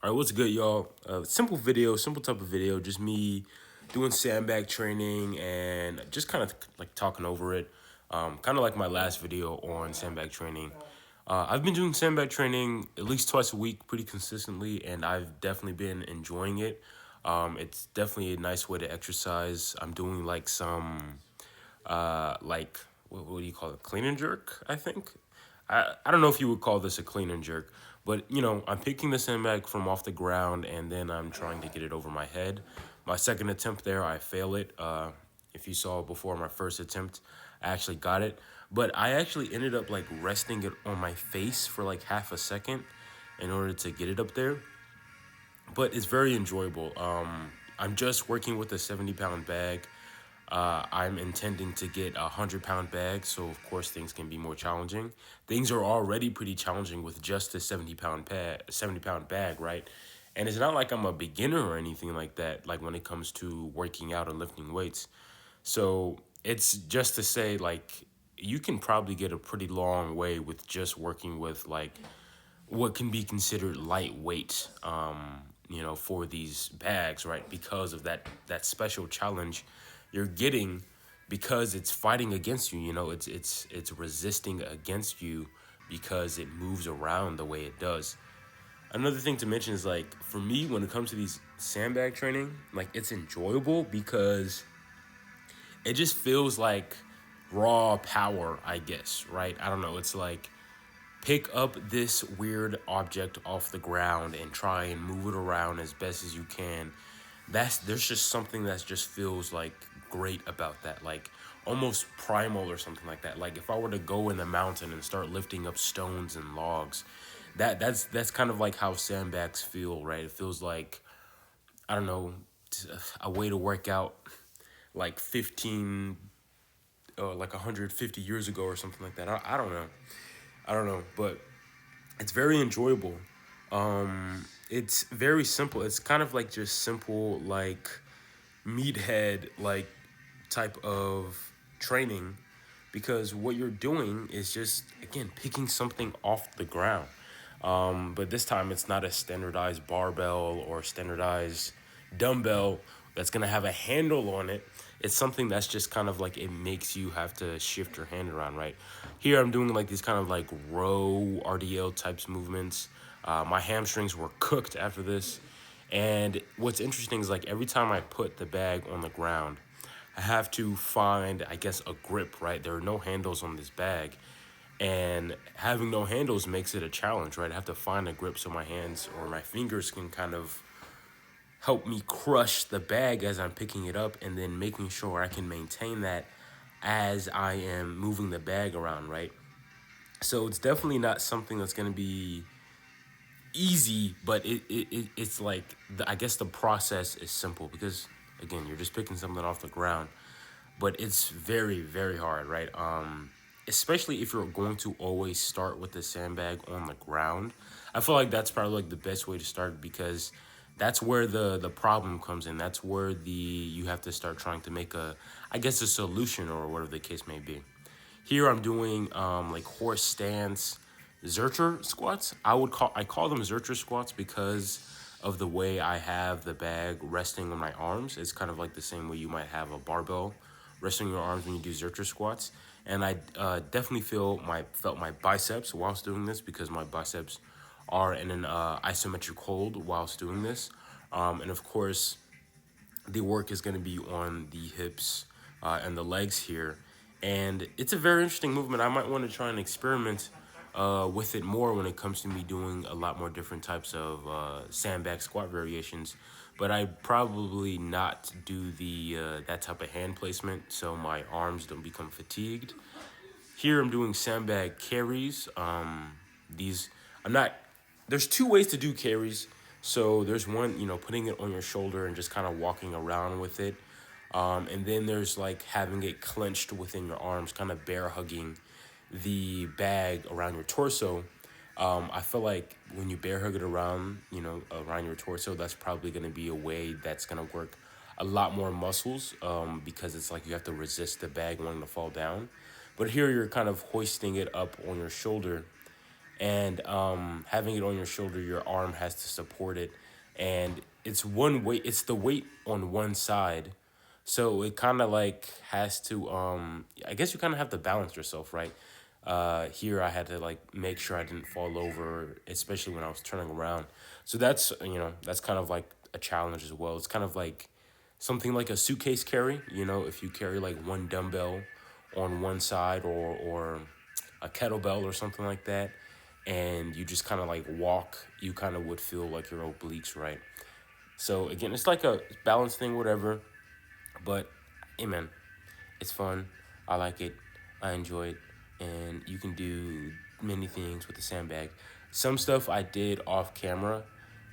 All right, what's good, y'all? Simple video, simple type of video. Just me doing sandbag training and just kind of like talking over it. Kind of like my last video on sandbag training. I've been doing sandbag training at least twice a week pretty consistently, and I've definitely been enjoying it. It's definitely a nice way to exercise. I'm doing like some, like, what do you call it? Clean and jerk, I think. I don't know if you would call this a clean and jerk, but I'm picking the sandbag from off the ground and then I'm trying to get it over my head. My second attempt there, I fail it. If you saw before my first attempt, I actually got it, but I actually ended up like resting it on my face for like half a second in order to get it up there. But it's very enjoyable. I'm just working with a 70-pound bag. I'm intending to get a 100-pound bag, so of course things can be more challenging. Things are already pretty challenging with just a 70-pound bag, right? And it's not like I'm a beginner or anything like that. Like when it comes to working out and lifting weights, so it's just to say like you can probably get a pretty long way with just working with like what can be considered lightweight, for these bags, right? Because of that special challenge you're getting, because it's fighting against you. It's resisting against you because it moves around the way it does. Another thing to mention is like for me, when it comes to these sandbag training, like it's enjoyable because it just feels like raw power, I guess, right? I don't know. It's like pick up this weird object off the ground and try and move it around as best as you can. There's just something that just feels like great about that, like almost primal or something like that. Like if I were to go in the mountain and start lifting up stones and logs, that's kind of like how sandbags feel, right? It feels like, I don't know, a way to work out like 15 or like 150 years ago or something like that. I don't know. I don't know, but it's very enjoyable. It's very simple. It's kind of like just simple, like meathead, like type of training, because what you're doing is just again picking something off the ground. But this time it's not a standardized barbell or standardized dumbbell that's gonna have a handle on it. It's something that's just kind of like it makes you have to shift your hand around, right? Here I'm doing like these kind of like row RDL types movements. My hamstrings were cooked after this. And what's interesting is like every time I put the bag on the ground, I have to find, I guess, a grip, right? There are no handles on this bag. And having no handles makes it a challenge, right? I have to find a grip so my hands or my fingers can kind of help me crush the bag as I'm picking it up, and then making sure I can maintain that as I am moving the bag around, right? So it's definitely not something that's going to be easy, but it's like I guess the process is simple because again, you're just picking something off the ground, but it's very very hard, right? Especially if you're going to always start with the sandbag on the ground. I feel like that's probably like the best way to start, because that's where the problem comes in. That's where you have to start trying to make a, I guess, a solution or whatever the case may be. Here I'm doing like horse stance Zercher squats. I call them Zercher squats because of the way I have the bag resting on my arms. It's kind of like the same way you might have a barbell resting on your arms when you do Zercher squats. And I definitely felt my biceps whilst doing this, because my biceps are in an isometric hold whilst doing this. And of course, the work is going to be on the hips and the legs here. And it's a very interesting movement. I might want to try and experiment with it more when it comes to me doing a lot more different types of sandbag squat variations. But I probably not do the that type of hand placement so my arms don't become fatigued. Here I'm doing sandbag carries. These I'm not. There's two ways to do carries. So there's one, putting it on your shoulder and just kind of walking around with it. And then there's like having it clenched within your arms, kind of bear hugging the bag around your torso. I feel like when you bear hug it around, around your torso, that's probably going to be a way that's going to work a lot more muscles, because it's like you have to resist the bag wanting to fall down. But here you're kind of hoisting it up on your shoulder, and having it on your shoulder, your arm has to support it, and it's one weight. It's the weight on one side, so it kind of like has to. I guess you kind of have to balance yourself, right? Here I had to like make sure I didn't fall over, especially when I was turning around. So that's that's kind of like a challenge as well. It's kind of like something like a suitcase carry. If you carry like one dumbbell on one side or a kettlebell or something like that, and you just kind of like walk, you kind of would feel like your obliques, right? So again, it's like a balance thing, whatever. But hey, man, it's fun. I like it. I enjoy it. And you can do many things with the sandbag. Some stuff I did off camera.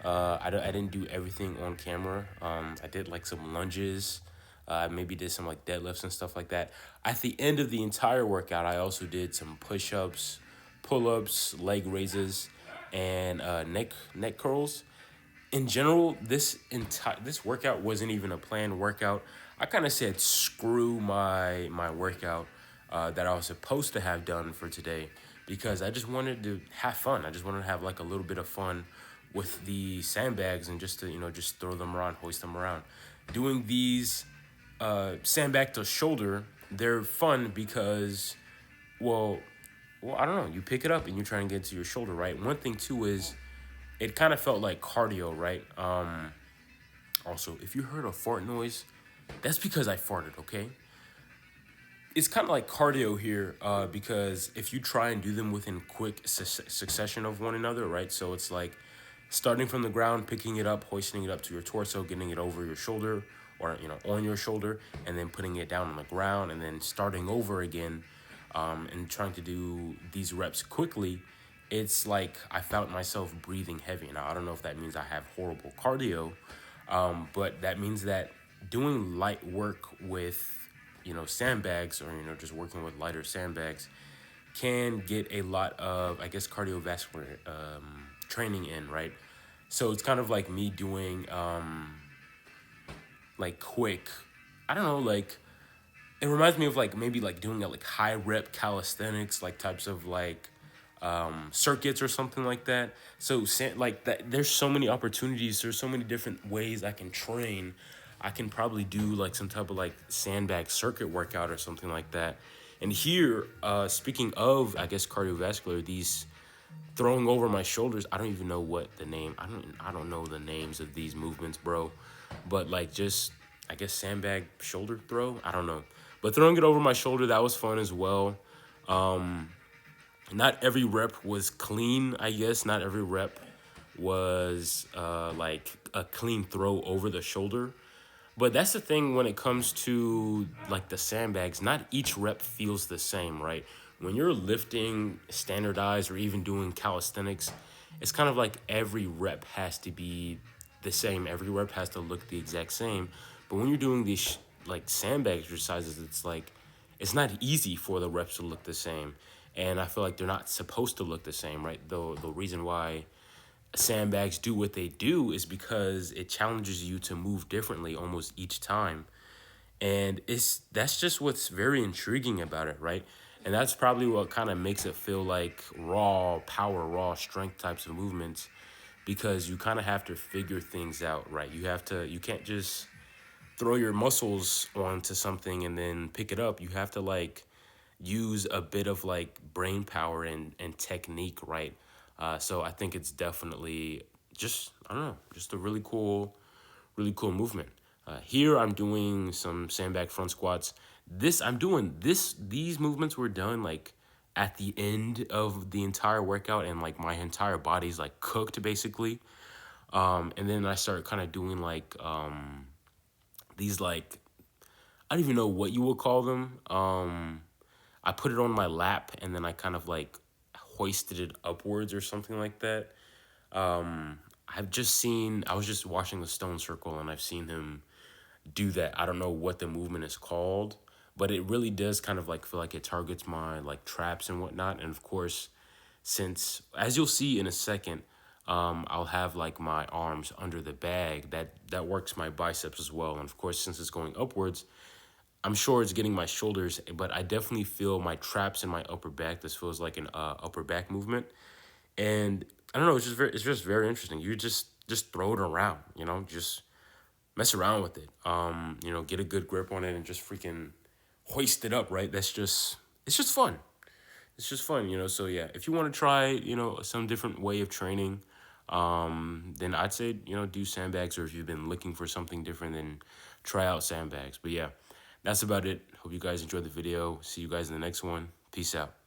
I didn't do everything on camera. I did like some lunges. I maybe did some like deadlifts and stuff like that. At the end of the entire workout, I also did some push ups, pull ups, leg raises, and neck curls. In general, this workout wasn't even a planned workout. I kind of said screw my workout that I was supposed to have done for today because I just wanted to have fun. I just wanted to have like a little bit of fun with the sandbags and just to just throw them around, hoist them around. Doing these sandbag to shoulder, they're fun because well I don't know. You pick it up and you try and get to your shoulder, right? One thing too is it kind of felt like cardio, right? Also, if you heard a fart noise, that's because I farted, okay? It's kind of like cardio here because if you try and do them within quick succession of one another, right? So it's like starting from the ground, picking it up, hoisting it up to your torso, getting it over your shoulder or, on your shoulder, and then putting it down on the ground and then starting over again and trying to do these reps quickly. It's like I found myself breathing heavy. Now, I don't know if that means I have horrible cardio, but that means that doing light work with, sandbags or, just working with lighter sandbags can get a lot of, I guess, cardiovascular training in, right? So it's kind of like me doing like quick, I don't know, like it reminds me of like maybe like doing like high rep calisthenics, like types of like circuits or something like that. So like that, there's so many opportunities. There's so many different ways I can train. I can probably do like some type of like sandbag circuit workout or something like that. And here, speaking of, I guess cardiovascular, these throwing over my shoulders. I don't even know what the name. I don't know the names of these movements, bro. But like just I guess sandbag shoulder throw. I don't know. But throwing it over my shoulder, that was fun as well. Not every rep was clean, I guess. Not every rep was like a clean throw over the shoulder. But that's the thing when it comes to like the sandbags, not each rep feels the same, right? When you're lifting standardized or even doing calisthenics, it's kind of like every rep has to be the same. Every rep has to look the exact same. But when you're doing these like sandbag exercises, it's like it's not easy for the reps to look the same. And I feel like they're not supposed to look the same, right? The reason why sandbags do what they do is because it challenges you to move differently almost each time. And that's just what's very intriguing about it, right? And that's probably what kind of makes it feel like raw power, raw strength types of movements because you kind of have to figure things out, right? You can't just throw your muscles onto something and then pick it up. You have to like use a bit of like brain power and technique, right? So I think it's definitely just, I don't know, just a really cool movement. Here I'm doing some sandbag front squats. These movements were done like at the end of the entire workout and like my entire body's like cooked basically. And then I started kind of doing like these like, I don't even know what you would call them. I put it on my lap and then I kind of like hoisted it upwards or something like that. I was just watching the Stone Circle and I've seen him do that. I don't know what the movement is called, but it really does kind of like feel like it targets my like traps and whatnot. And of course, since as you'll see in a second, I'll have like my arms under the bag that works my biceps as well. And of course, since it's going upwards, I'm sure it's getting my shoulders, but I definitely feel my traps and my upper back. This feels like an upper back movement. And I don't know, it's just very interesting. You just throw it around, just mess around with it. Get a good grip on it and just freaking hoist it up, right? It's just fun. It's just fun. So yeah, if you want to try, some different way of training, then I'd say, do sandbags, or if you've been looking for something different, then try out sandbags. But yeah, that's about it. Hope you guys enjoyed the video. See you guys in the next one. Peace out.